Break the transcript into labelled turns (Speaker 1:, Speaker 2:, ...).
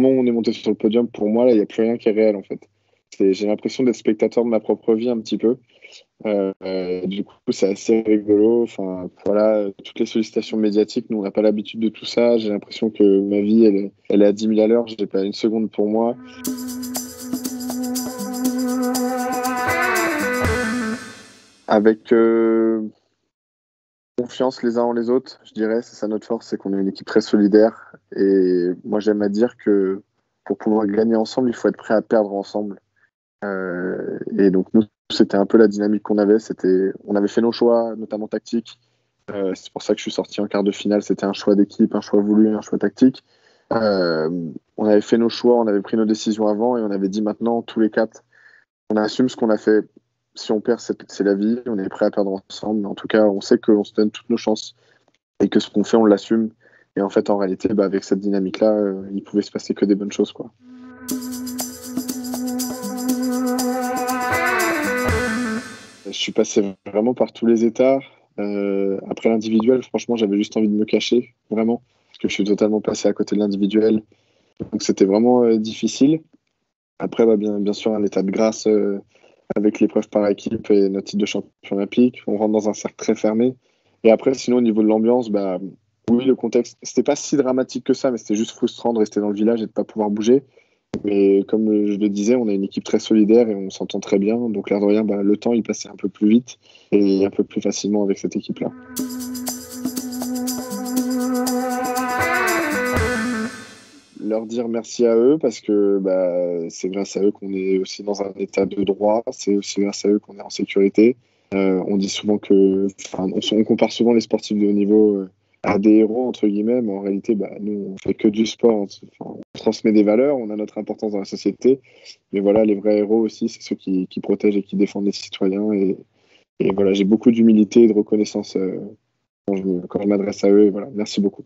Speaker 1: moment où on est monté sur le podium, pour moi, là, il n'y a plus rien qui est réel, en fait. J'ai l'impression d'être spectateur de ma propre vie un petit peu. Du coup, c'est assez rigolo. Enfin, voilà, toutes les sollicitations médiatiques, nous, on n'a pas l'habitude de tout ça. J'ai l'impression que ma vie, elle est à 10 000 à l'heure. Je n'ai pas une seconde pour moi. Avec confiance les uns en les autres, je dirais, c'est ça notre force, c'est qu'on est une équipe très solidaire. Et moi, j'aime à dire que pour pouvoir gagner ensemble, il faut être prêt à perdre ensemble. Et donc, nous, c'était un peu la dynamique qu'on avait. On avait fait nos choix, notamment tactiques. C'est pour ça que je suis sorti en quart de finale. C'était un choix d'équipe, un choix voulu, un choix tactique. Euh, on avait fait nos choix, on avait pris nos décisions avant et on avait dit maintenant, tous les quatre, on assume ce qu'on a fait. Si on perd, c'est la vie. On est prêt à perdre ensemble. Mais en tout cas, on sait qu'on se donne toutes nos chances et que ce qu'on fait, on l'assume. Et en fait, en réalité, avec cette dynamique-là, il pouvait se passer que des bonnes choses, quoi. Je suis passé vraiment par tous les états. Après l'individuel, franchement, j'avais juste envie de me cacher, vraiment, parce que je suis totalement passé à côté de l'individuel. Donc c'était vraiment difficile. Après, bien sûr, un état de grâce avec l'épreuve par équipe et notre titre de champion olympique. On rentre dans un cercle très fermé. Et après, sinon, au niveau de l'ambiance, oui, le contexte, c'était pas si dramatique que ça, mais c'était juste frustrant de rester dans le village et de pas pouvoir bouger. Mais comme je le disais, on a une équipe très solidaire et on s'entend très bien. Donc, l'air de rien, le temps, il passait un peu plus vite et un peu plus facilement avec cette équipe-là. Leur dire merci à eux parce que c'est grâce à eux qu'on est aussi dans un état de droit. C'est aussi grâce à eux qu'on est en sécurité. On dit souvent on compare souvent les sportifs de haut niveau à des héros, entre guillemets, mais en réalité, nous, on fait que du sport. On transmet des valeurs, on a notre importance dans la société. Mais voilà, les vrais héros aussi, c'est ceux qui protègent et qui défendent les citoyens. Et voilà, j'ai beaucoup d'humilité et de reconnaissance quand je m'adresse à eux. Et voilà, merci beaucoup.